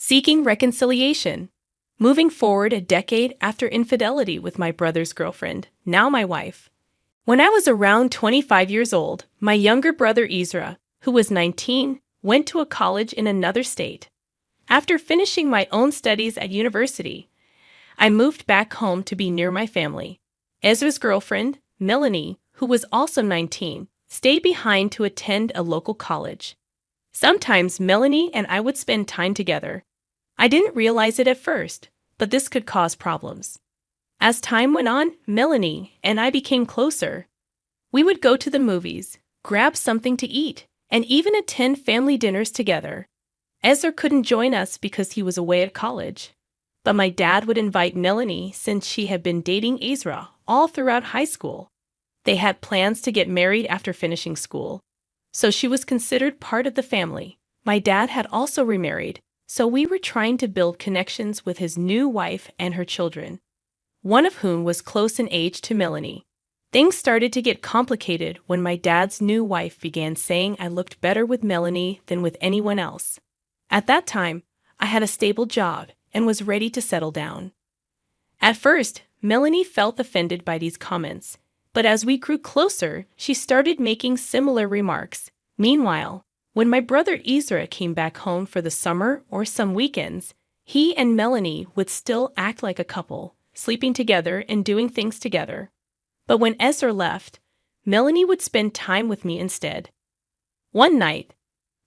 Seeking reconciliation. Moving forward a decade after infidelity with my brother's girlfriend, now my wife. When I was around 25 years old, my younger brother Ezra, who was 19, went to a college in another state. After finishing my own studies at university, I moved back home to be near my family. Ezra's girlfriend, Melanie, who was also 19, stayed behind to attend a local college. Sometimes Melanie and I would spend time together. I didn't realize it at first, but this could cause problems. As time went on, Melanie and I became closer. We would go to the movies, grab something to eat, and even attend family dinners together. Ezra couldn't join us because he was away at college. But my dad would invite Melanie since she had been dating Ezra all throughout high school. They had plans to get married after finishing school, so she was considered part of the family. My dad had also remarried, so we were trying to build connections with his new wife and her children, one of whom was close in age to Melanie. Things started to get complicated when my dad's new wife began saying I looked better with Melanie than with anyone else. At that time, I had a stable job and was ready to settle down. At first, Melanie felt offended by these comments, but as we grew closer, she started making similar remarks. Meanwhile, when my brother Ezra came back home for the summer or some weekends, he and Melanie would still act like a couple, sleeping together and doing things together. But when Ezra left, Melanie would spend time with me instead. One night,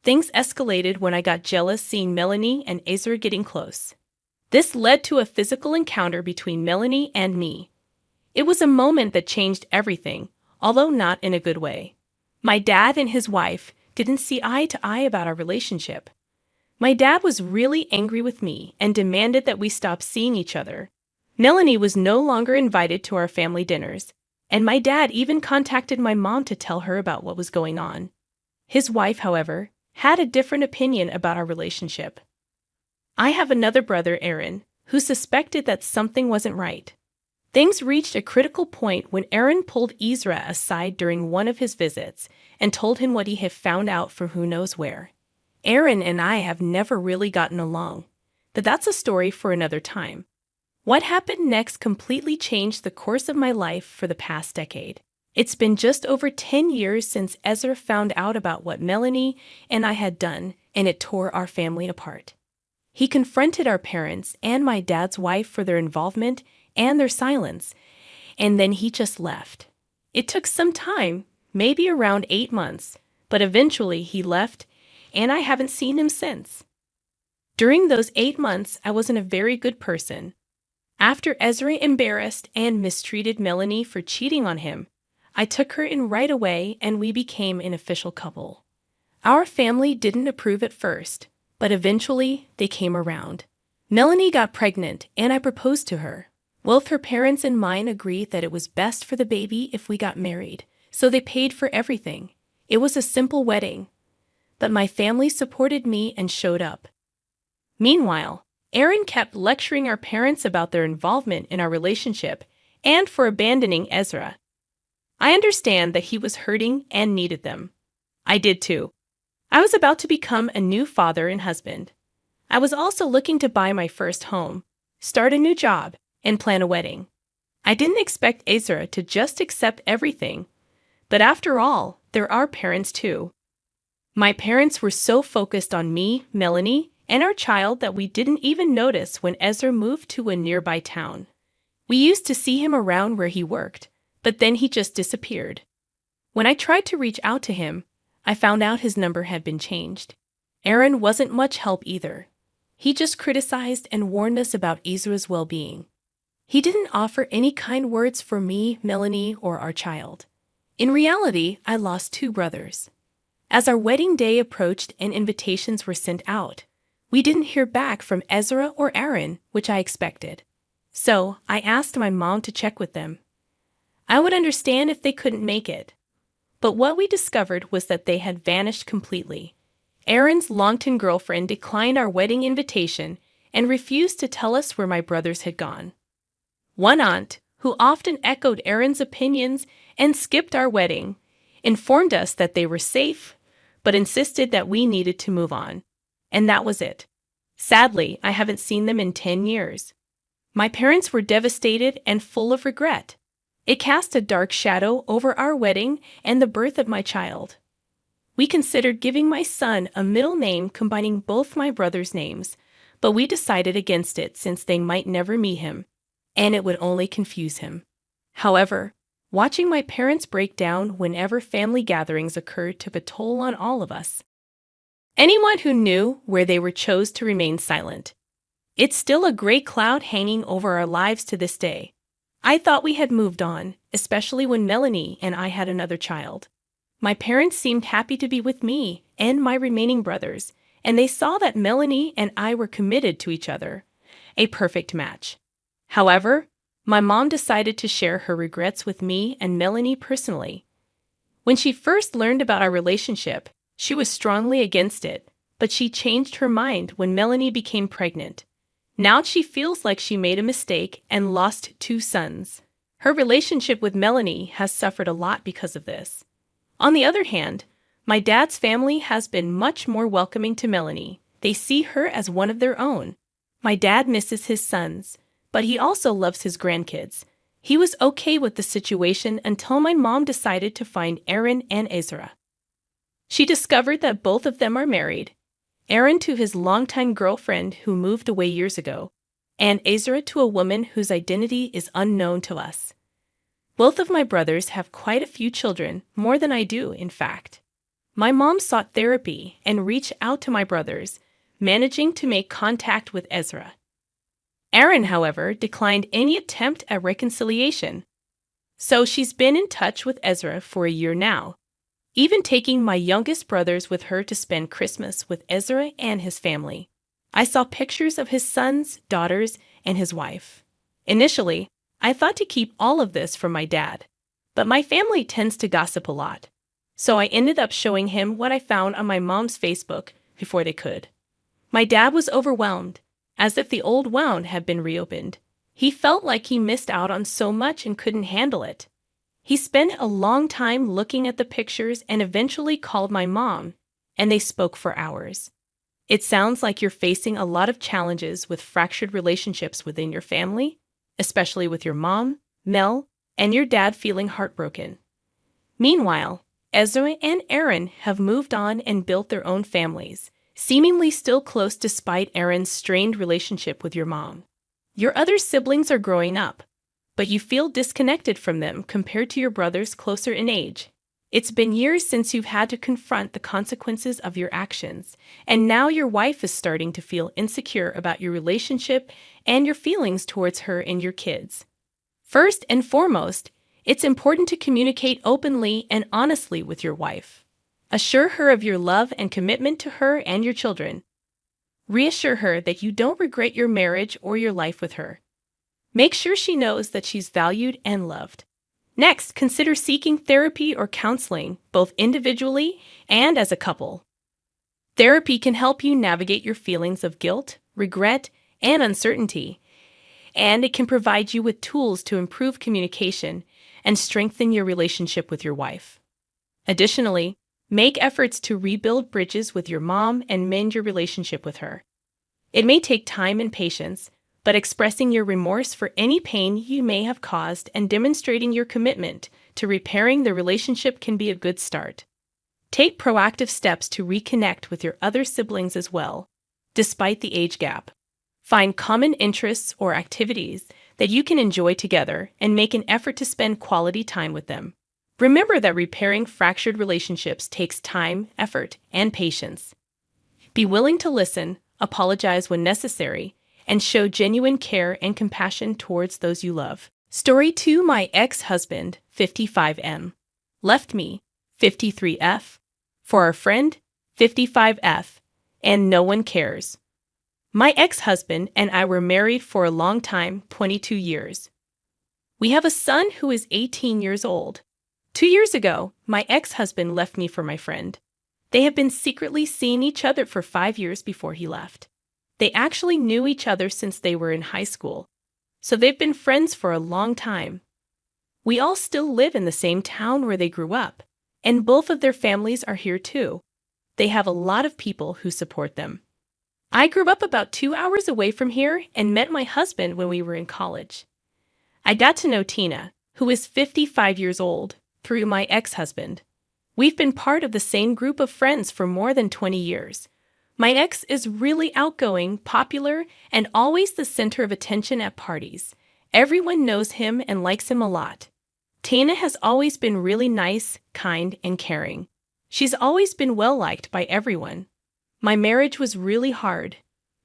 things escalated when I got jealous seeing Melanie and Ezra getting close. This led to a physical encounter between Melanie and me. It was a moment that changed everything, although not in a good way. My dad and his wife didn't see eye to eye about our relationship. My dad was really angry with me and demanded that we stop seeing each other. Melanie was no longer invited to our family dinners, and my dad even contacted my mom to tell her about what was going on. His wife, however, had a different opinion about our relationship. I have another brother, Aaron, who suspected that something wasn't right. Things reached a critical point when Aaron pulled Ezra aside during one of his visits and told him what he had found out from who knows where. Aaron and I have never really gotten along, but that's a story for another time. What happened next completely changed the course of my life for the past decade. It's been just over 10 years since Ezra found out about what Melanie and I had done, and it tore our family apart. He confronted our parents and my dad's wife for their involvement and their silence, and then he just left. It took some time, maybe around 8 months, but eventually he left, and I haven't seen him since. During those 8 months, I wasn't a very good person. After Ezra embarrassed and mistreated Melanie for cheating on him, I took her in right away and we became an official couple. Our family didn't approve at first, but eventually they came around. Melanie got pregnant and I proposed to her. Both her parents and mine agreed that it was best for the baby if we got married, so they paid for everything. It was a simple wedding, but my family supported me and showed up. Meanwhile, Aaron kept lecturing our parents about their involvement in our relationship and for abandoning Ezra. I understand that he was hurting and needed them. I did too. I was about to become a new father and husband. I was also looking to buy my first home, start a new job, and plan a wedding. I didn't expect Ezra to just accept everything, but after all, there are parents too. My parents were so focused on me, Melanie, and our child that we didn't even notice when Ezra moved to a nearby town. We used to see him around where he worked, but then he just disappeared. When I tried to reach out to him, I found out his number had been changed. Aaron wasn't much help either. He just criticized and warned us about Ezra's well-being. He didn't offer any kind words for me, Melanie, or our child. In reality, I lost 2 brothers. As our wedding day approached and invitations were sent out, we didn't hear back from Ezra or Aaron, which I expected. So I asked my mom to check with them. I would understand if they couldn't make it. But what we discovered was that they had vanished completely. Aaron's longtime girlfriend declined our wedding invitation and refused to tell us where my brothers had gone. One aunt, who often echoed Aaron's opinions and skipped our wedding, informed us that they were safe, but insisted that we needed to move on. And that was it. Sadly, I haven't seen them in 10 years. My parents were devastated and full of regret. It cast a dark shadow over our wedding and the birth of my child. We considered giving my son a middle name combining both my brothers' names, but we decided against it since they might never meet him, and it would only confuse him. However, watching my parents break down whenever family gatherings occurred took a toll on all of us. Anyone who knew where they were chose to remain silent. It's still a gray cloud hanging over our lives to this day. I thought we had moved on, especially when Melanie and I had another child. My parents seemed happy to be with me and my remaining brothers, and they saw that Melanie and I were committed to each other. A perfect match. However, my mom decided to share her regrets with me and Melanie personally. When she first learned about our relationship, she was strongly against it, but she changed her mind when Melanie became pregnant. Now she feels like she made a mistake and lost 2 sons. Her relationship with Melanie has suffered a lot because of this. On the other hand, my dad's family has been much more welcoming to Melanie. They see her as one of their own. My dad misses his sons, but he also loves his grandkids. He was okay with the situation until my mom decided to find Aaron and Ezra. She discovered that both of them are married, Aaron to his longtime girlfriend who moved away years ago, and Ezra to a woman whose identity is unknown to us. Both of my brothers have quite a few children, more than I do, in fact. My mom sought therapy and reached out to my brothers, managing to make contact with Ezra. Aaron, however, declined any attempt at reconciliation. So she's been in touch with Ezra for a year now, even taking my youngest brothers with her to spend Christmas with Ezra and his family. I saw pictures of his sons, daughters, and his wife. Initially, I thought to keep all of this from my dad, but my family tends to gossip a lot, so I ended up showing him what I found on my mom's Facebook before they could. My dad was overwhelmed, as if the old wound had been reopened. He felt like he missed out on so much and couldn't handle it. He spent a long time looking at the pictures and eventually called my mom, and they spoke for hours. It sounds like you're facing a lot of challenges with fractured relationships within your family, especially with your mom, Mel, and your dad feeling heartbroken. Meanwhile, Ezra and Aaron have moved on and built their own families, seemingly still close despite Aaron's strained relationship with your mom. Your other siblings are growing up, but you feel disconnected from them compared to your brothers closer in age. It's been years since you've had to confront the consequences of your actions, and now your wife is starting to feel insecure about your relationship and your feelings towards her and your kids. First and foremost, it's important to communicate openly and honestly with your wife. Assure her of your love and commitment to her and your children. Reassure her that you don't regret your marriage or your life with her. Make sure she knows that she's valued and loved. Next, consider seeking therapy or counseling, both individually and as a couple. Therapy can help you navigate your feelings of guilt, regret, and uncertainty, and it can provide you with tools to improve communication and strengthen your relationship with your wife. Additionally, make efforts to rebuild bridges with your mom and mend your relationship with her. It may take time and patience, but expressing your remorse for any pain you may have caused and demonstrating your commitment to repairing the relationship can be a good start. Take proactive steps to reconnect with your other siblings as well, despite the age gap. Find common interests or activities that you can enjoy together and make an effort to spend quality time with them. Remember that repairing fractured relationships takes time, effort, and patience. Be willing to listen, apologize when necessary, and show genuine care and compassion towards those you love. Story 2. My ex-husband, 55M, left me, 53F, for our friend, 55F, and no one cares. My ex-husband and I were married for a long time, 22 years. We have a son who is 18 years old. 2 years ago, my ex-husband left me for my friend. They have been secretly seeing each other for 5 years before he left. They actually knew each other since they were in high school, so they've been friends for a long time. We all still live in the same town where they grew up, and both of their families are here too. They have a lot of people who support them. I grew up about 2 hours away from here and met my husband when we were in college. I got to know Tina, who is 55 years old, through my ex-husband. We've been part of the same group of friends for more than 20 years. My ex is really outgoing, popular, and always the center of attention at parties. Everyone knows him and likes him a lot. Tina has always been really nice, kind, and caring. She's always been well-liked by everyone. My marriage was really hard.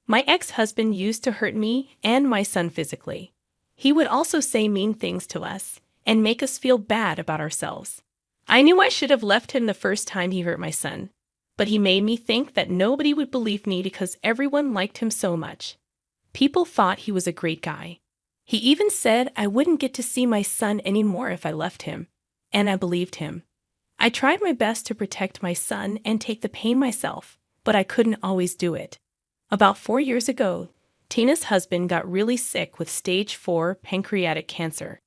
My ex-husband used to hurt me and my son physically. He would also say mean things to us and make us feel bad about ourselves. I knew I should have left him the first time he hurt my son, but he made me think that nobody would believe me because everyone liked him so much. People thought he was a great guy. He even said I wouldn't get to see my son anymore if I left him, and I believed him. I tried my best to protect my son and take the pain myself, but I couldn't always do it. About 4 years ago, Tina's husband got really sick with stage 4 pancreatic cancer.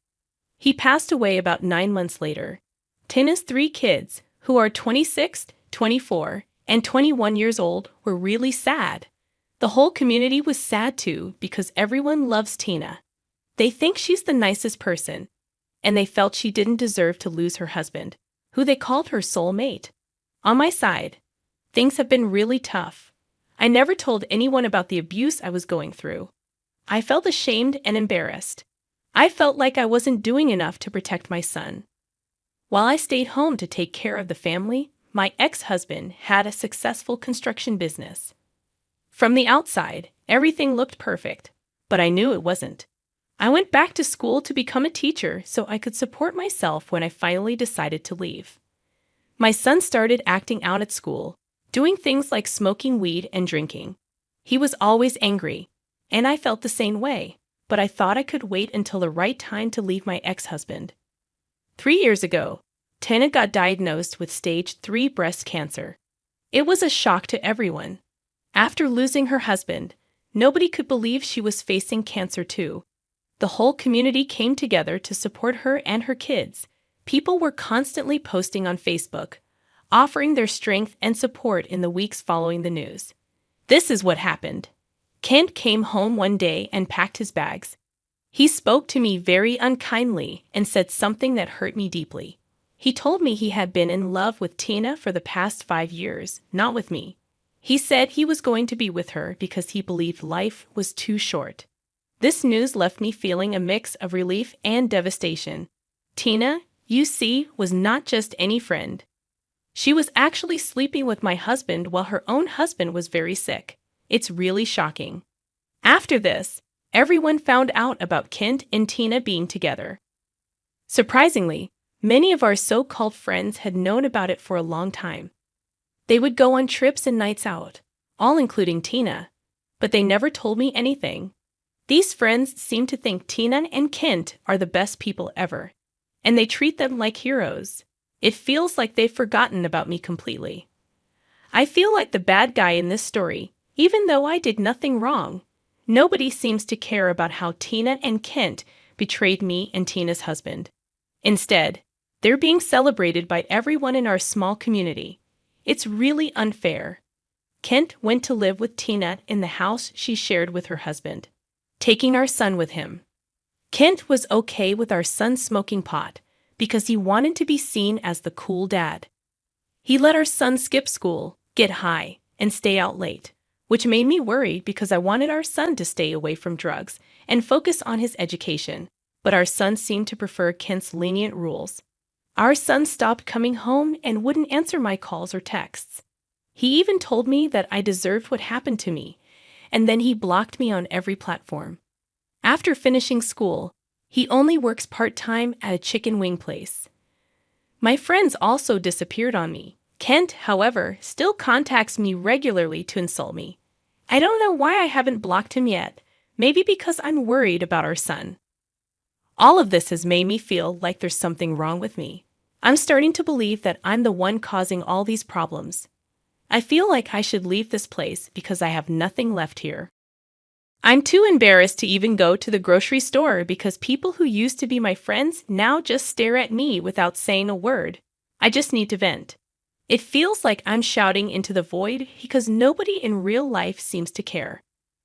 He passed away about 9 months later. Tina's 3 kids, who are 26, 24, and 21 years old, were really sad. The whole community was sad too because everyone loves Tina. They think she's the nicest person, and they felt she didn't deserve to lose her husband, who they called her soulmate. On my side, things have been really tough. I never told anyone about the abuse I was going through. I felt ashamed and embarrassed. I felt like I wasn't doing enough to protect my son. While I stayed home to take care of the family, my ex-husband had a successful construction business. From the outside, everything looked perfect, but I knew it wasn't. I went back to school to become a teacher so I could support myself when I finally decided to leave. My son started acting out at school, doing things like smoking weed and drinking. He was always angry, and I felt the same way, but I thought I could wait until the right time to leave my ex-husband. 3 years ago, Tina got diagnosed with stage 3 breast cancer. It was a shock to everyone. After losing her husband, nobody could believe she was facing cancer too. The whole community came together to support her and her kids. People were constantly posting on Facebook, offering their strength and support in the weeks following the news. This is what happened. Kent came home one day and packed his bags. He spoke to me very unkindly and said something that hurt me deeply. He told me he had been in love with Tina for the past 5 years, not with me. He said he was going to be with her because he believed life was too short. This news left me feeling a mix of relief and devastation. Tina, you see, was not just any friend. She was actually sleeping with my husband while her own husband was very sick. It's really shocking. After this, everyone found out about Kent and Tina being together. Surprisingly, many of our so-called friends had known about it for a long time. They would go on trips and nights out, all including Tina, but they never told me anything. These friends seem to think Tina and Kent are the best people ever, and they treat them like heroes. It feels like they've forgotten about me completely. I feel like the bad guy in this story, even though I did nothing wrong. Nobody seems to care about how Tina and Kent betrayed me and Tina's husband. Instead, they're being celebrated by everyone in our small community. It's really unfair. Kent went to live with Tina in the house she shared with her husband, taking our son with him. Kent was okay with our son smoking pot because he wanted to be seen as the cool dad. He let our son skip school, get high, and stay out late, which made me worry because I wanted our son to stay away from drugs and focus on his education. But our son seemed to prefer Kent's lenient rules. Our son stopped coming home and wouldn't answer my calls or texts. He even told me that I deserved what happened to me, and then he blocked me on every platform. After finishing school, he only works part-time at a chicken wing place. My friends also disappeared on me. Kent, however, still contacts me regularly to insult me. I don't know why I haven't blocked him yet. Maybe because I'm worried about our son. All of this has made me feel like there's something wrong with me. I'm starting to believe that I'm the one causing all these problems. I feel like I should leave this place because I have nothing left here. I'm too embarrassed to even go to the grocery store because people who used to be my friends now just stare at me without saying a word. I just need to vent. It feels like I'm shouting into the void because nobody in real life seems to care.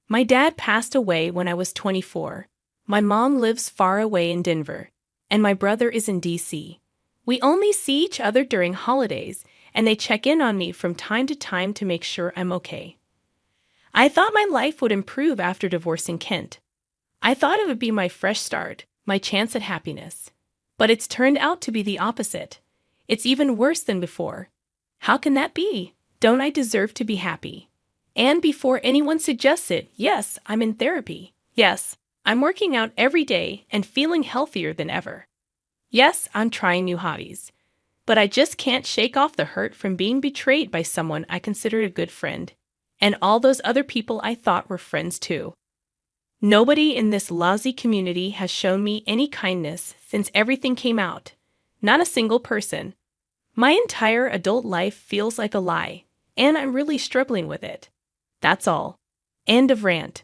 My dad passed away when I was 24. My mom lives far away in Denver, and my brother is in DC. We only see each other during holidays, and they check in on me from time to time to make sure I'm okay. I thought my life would improve after divorcing Kent. I thought it would be my fresh start, my chance at happiness. But it's turned out to be the opposite. It's even worse than before. How can that be? Don't I deserve to be happy? And before anyone suggests it, yes, I'm in therapy. Yes, I'm working out every day and feeling healthier than ever. Yes, I'm trying new hobbies. But I just can't shake off the hurt from being betrayed by someone I considered a good friend, and all those other people I thought were friends too. Nobody in this lousy community has shown me any kindness since everything came out. Not a single person. My entire adult life feels like a lie, and I'm really struggling with it. That's all. End of rant.